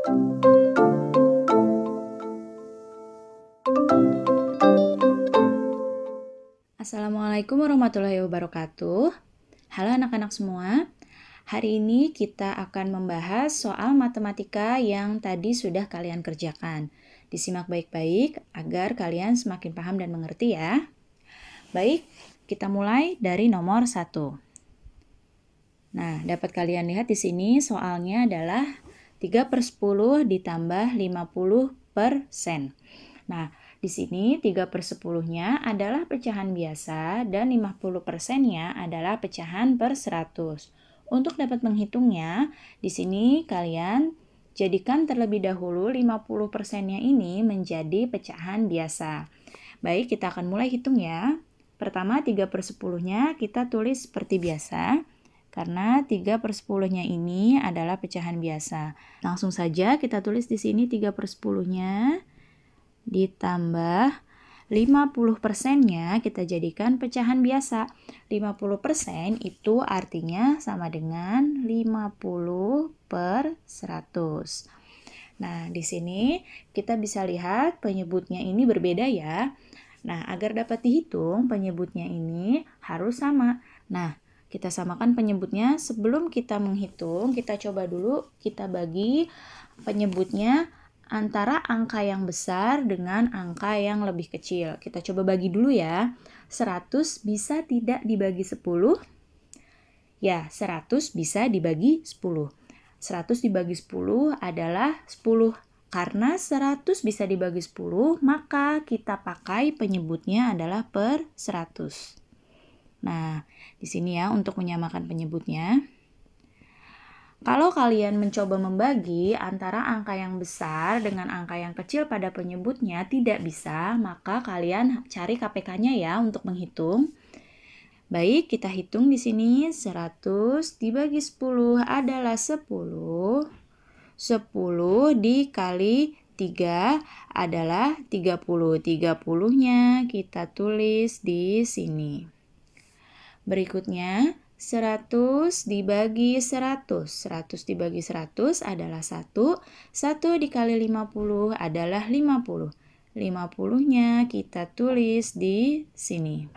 Assalamualaikum warahmatullahi wabarakatuh. Halo anak-anak semua. Hari ini kita akan membahas soal matematika yang tadi sudah kalian kerjakan. Disimak baik-baik agar kalian semakin paham dan mengerti ya. Baik, kita mulai dari nomor 1. Nah, dapat kalian lihat di sini soalnya adalah 3/10 ditambah 50%. Nah, di sini 3/10-nya adalah pecahan biasa dan 50%-nya adalah pecahan per 100. Untuk dapat menghitungnya, di sini kalian jadikan terlebih dahulu 50%-nya ini menjadi pecahan biasa. Baik, kita akan mulai hitung ya. Pertama 3/10-nya kita tulis seperti biasa. Karena 3/10-nya ini adalah pecahan biasa. Langsung saja kita tulis di sini 3/10-nya ditambah 50%-nya kita jadikan pecahan biasa. 50% itu artinya sama dengan 50/100. Nah, di sini kita bisa lihat penyebutnya ini berbeda ya. Nah, agar dapat dihitung penyebutnya ini harus sama. Nah, kita samakan penyebutnya. Sebelum kita menghitung, kita coba dulu kita bagi penyebutnya antara angka yang besar dengan angka yang lebih kecil. Kita coba bagi dulu ya. 100 bisa tidak dibagi 10? Ya, 100 bisa dibagi 10. 100 dibagi 10 adalah 10. Karena 100 bisa dibagi 10, maka kita pakai penyebutnya adalah per 100. Nah, di sini ya untuk menyamakan penyebutnya. Kalau kalian mencoba membagi antara angka yang besar dengan angka yang kecil pada penyebutnya tidak bisa, maka kalian cari KPK-nya ya untuk menghitung. Baik, kita hitung di sini 100 dibagi 10 adalah 10. 10 dikali 3 adalah 30. 30-nya kita tulis di sini. Berikutnya 100 dibagi 100. 100 dibagi 100 adalah 1. 1 dikali 50 adalah 50. 50-nya kita tulis di sini.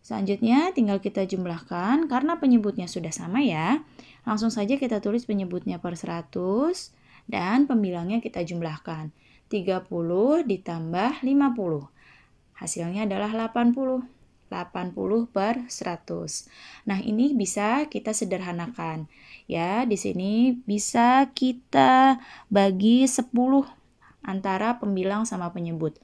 Selanjutnya tinggal kita jumlahkan karena penyebutnya sudah sama ya. Langsung saja kita tulis penyebutnya per 100 dan pembilangnya kita jumlahkan. 30 ditambah 50. Hasilnya adalah 80. 80/100. Nah, ini bisa kita sederhanakan. Ya, di sini bisa kita bagi 10 antara pembilang sama penyebut.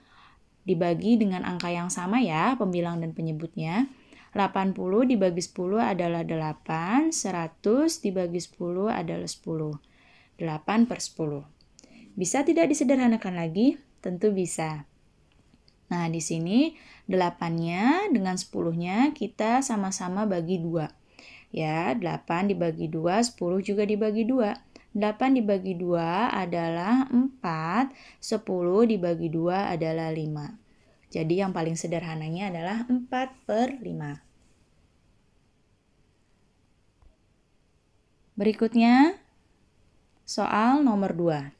Dibagi dengan angka yang sama ya, pembilang dan penyebutnya. 80 dibagi 10 adalah 8, 100 dibagi 10 adalah 10. 8/10. Bisa tidak disederhanakan lagi? Tentu bisa. Nah, di sini 8-nya dengan 10-nya kita sama-sama bagi 2. Ya, 8 dibagi 2, 10 juga dibagi 2. 8 dibagi 2 adalah 4, 10 dibagi 2 adalah 5. Jadi yang paling sederhananya adalah 4/5. Berikutnya, soal nomor 2.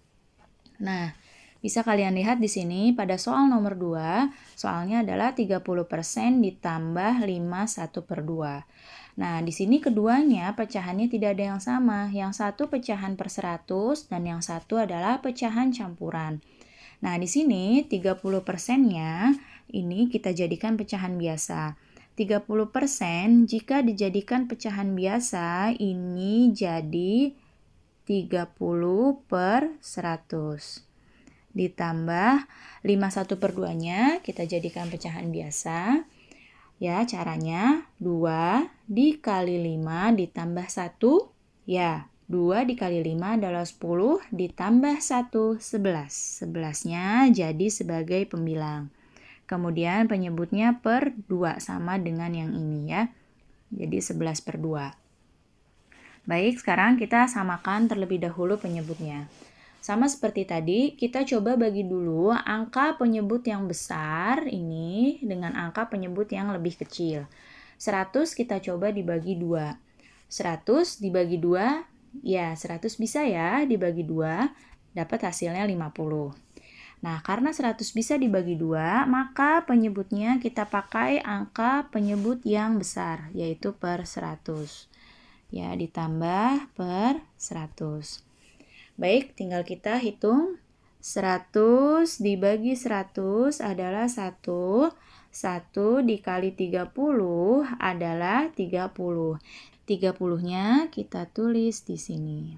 Nah, bisa kalian lihat di sini pada soal nomor 2, soalnya adalah 30% ditambah 5 1/2. Nah, di sini keduanya pecahannya tidak ada yang sama. Yang satu pecahan per 100 dan yang satu adalah pecahan campuran. Nah, di sini 30%-nya ini kita jadikan pecahan biasa. 30% jika dijadikan pecahan biasa ini jadi 30/100. Ditambah 5 1/2-nya kita jadikan pecahan biasa. Ya, caranya 2 dikali 5 ditambah 1. Ya, 2 dikali 5 adalah 10 ditambah 1, 11. 11-nya jadi sebagai pembilang. Kemudian penyebutnya per 2 sama dengan yang ini ya. Jadi 11/2. Baik, sekarang kita samakan terlebih dahulu penyebutnya. Sama seperti tadi, kita coba bagi dulu angka penyebut yang besar ini dengan angka penyebut yang lebih kecil. 100 kita coba dibagi 2. 100 dibagi 2 Ya, 100 bisa ya dibagi 2, dapat hasilnya 50. Nah, karena 100 bisa dibagi 2, maka penyebutnya kita pakai angka penyebut yang besar, yaitu per 100. Ya, ditambah per 100. Baik, tinggal kita hitung. 100 dibagi 100 adalah 1. 1 dikali 30 adalah 30. 30-nya kita tulis di sini.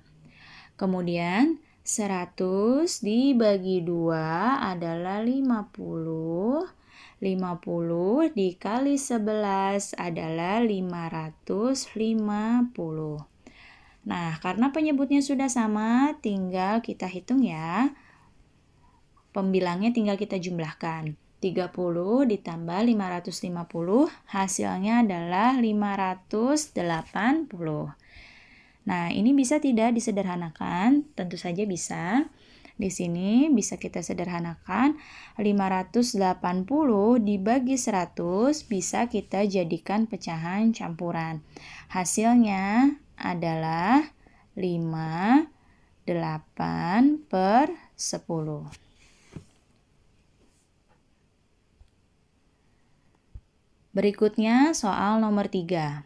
Kemudian 100 dibagi 2 adalah 50. 50 dikali 11 adalah 550. Nah, karena penyebutnya sudah sama, tinggal kita hitung ya. Pembilangnya tinggal kita jumlahkan. 30 ditambah 550, hasilnya adalah 580. Nah, ini bisa tidak disederhanakan? Tentu saja bisa. Di sini bisa kita sederhanakan. 580 dibagi 100 bisa kita jadikan pecahan campuran. Hasilnya adalah 5, 8 per 10. Berikutnya soal nomor 3.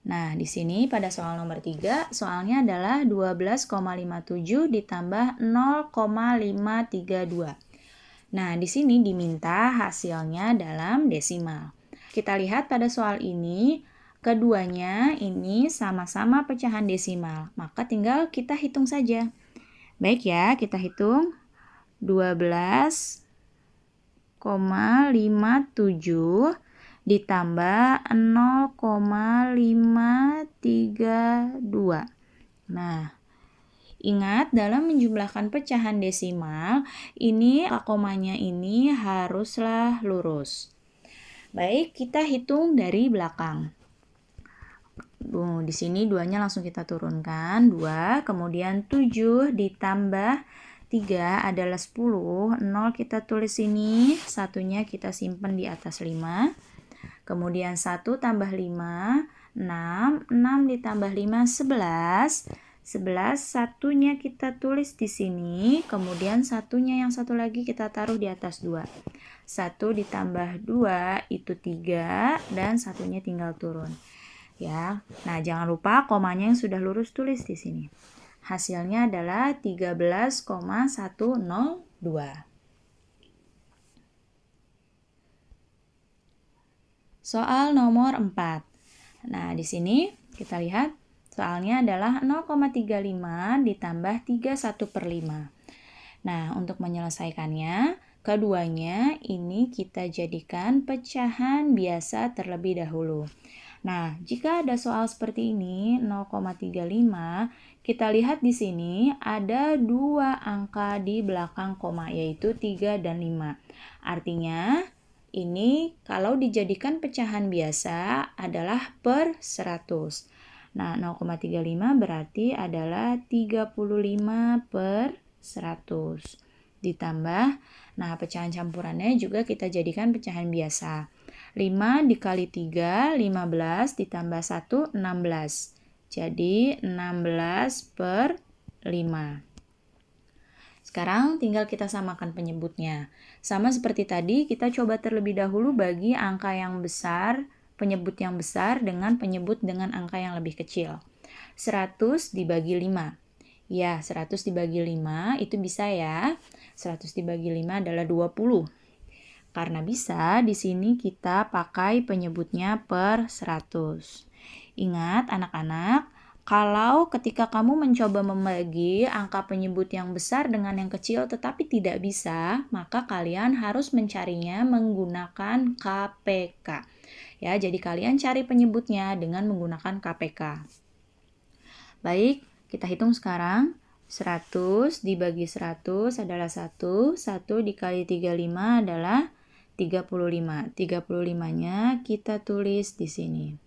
Nah, di sini pada soal nomor 3, soalnya adalah 12,57 ditambah 0,532. Nah, di sini diminta hasilnya dalam desimal. Kita lihat pada soal ini, keduanya ini sama-sama pecahan desimal, maka tinggal kita hitung saja. Baik ya, kita hitung 12,57 ditambah 0,532. Nah, ingat dalam menjumlahkan pecahan desimal, ini komanya ini haruslah lurus. Baik, kita hitung dari belakang. Di sini 2-nya langsung kita turunkan, 2, kemudian 7 ditambah 3 adalah 10, 0 kita tulis sini, satunya kita simpan di atas 5. Kemudian 1 tambah 5, 6, 6 ditambah 5, 11. 11, satunya kita tulis di sini, kemudian satunya yang satu lagi kita taruh di atas 2. 1 ditambah 2 itu 3, dan satunya tinggal turun. Ya, nah jangan lupa komanya yang sudah lurus tulis di sini. Hasilnya adalah 13,102. Soal nomor 4. Nah, di sini kita lihat soalnya adalah 0,35 ditambah 31/5. Nah, untuk menyelesaikannya, keduanya ini kita jadikan pecahan biasa terlebih dahulu. Nah, jika ada soal seperti ini, 0,35, kita lihat di sini ada 2 angka di belakang koma, yaitu 3 dan 5. Artinya, ini kalau dijadikan pecahan biasa adalah per 100. Nah, 0,35 berarti adalah 35 per 100. Ditambah, nah pecahan campurannya juga kita jadikan pecahan biasa. 5 dikali 3, 15 ditambah 1, 16. Jadi 16 per 5. Sekarang tinggal kita samakan penyebutnya. Sama seperti tadi, kita coba terlebih dahulu bagi angka yang besar, penyebut yang besar dengan penyebut dengan angka yang lebih kecil. 100 dibagi 5. Ya, 100 dibagi 5 itu bisa ya. 100 dibagi 5 adalah 20. Karena bisa, di sini kita pakai penyebutnya per 100. Ingat anak-anak, kalau ketika kamu mencoba membagi angka penyebut yang besar dengan yang kecil tetapi tidak bisa, maka kalian harus mencarinya menggunakan KPK. Ya, jadi kalian cari penyebutnya dengan menggunakan KPK. Baik, kita hitung sekarang. 100 dibagi 100 adalah 1. 1 dikali 35 adalah 35. 35-nya kita tulis di sini.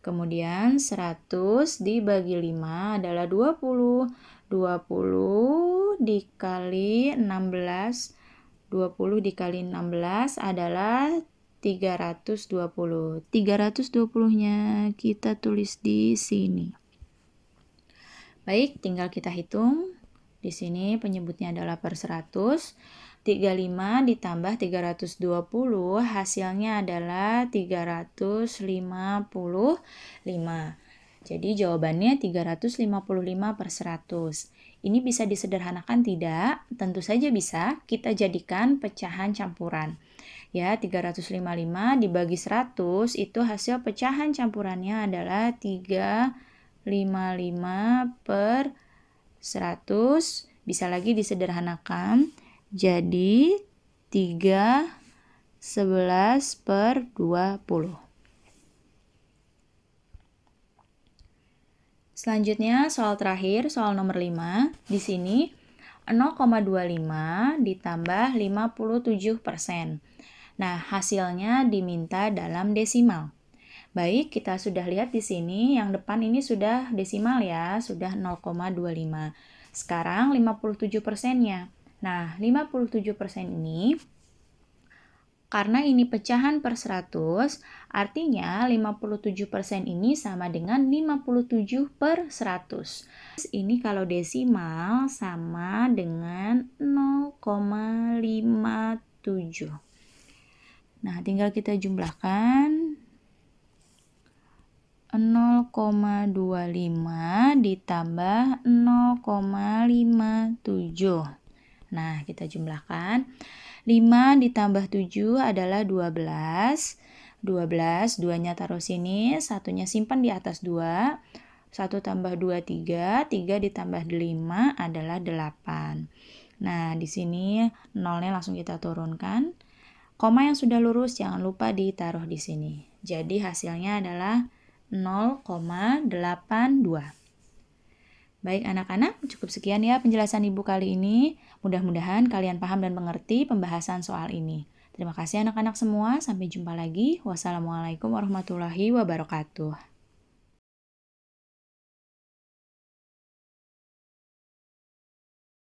Kemudian 100 dibagi 5 adalah 20. 20 dikali 16. 20 dikali 16 adalah 320. 320-nya kita tulis di sini. Baik, tinggal kita hitung. Di sini penyebutnya adalah per 100. 35 ditambah 320 hasilnya adalah 355. Jadi jawabannya 355 per 100. Ini bisa disederhanakan tidak? Tentu saja bisa. Kita jadikan pecahan campuran. Ya, 355 dibagi 100 itu hasil pecahan campurannya adalah 355 per 100. Bisa lagi disederhanakan jadi 311 per 20. Selanjutnya soal terakhir, soal nomor 5. Di sini 0,25 ditambah 57%. Nah, hasilnya diminta dalam desimal. Baik, kita sudah lihat di sini yang depan ini sudah desimal ya, sudah 0,25. Sekarang 57%-nya. Nah, 57% ini karena ini pecahan per 100, artinya 57% ini sama dengan 57 per 100. Ini kalau desimal sama dengan 0,57. Nah, tinggal kita jumlahkan. 0,25 ditambah 0,57. Nah, kita jumlahkan. 5 ditambah 7 adalah 12. 12, 2-nya taruh sini, satunya simpan di atas 2. 1 tambah 2, 3. 3 ditambah 5 adalah 8. Nah, di sini 0-nya langsung kita turunkan. Koma yang sudah lurus jangan lupa ditaruh di sini. Jadi hasilnya adalah 0,82. Baik anak-anak, cukup sekian ya penjelasan Ibu kali ini. Mudah-mudahan kalian paham dan mengerti pembahasan soal ini. Terima kasih anak-anak semua, sampai jumpa lagi. Wassalamualaikum warahmatullahi wabarakatuh.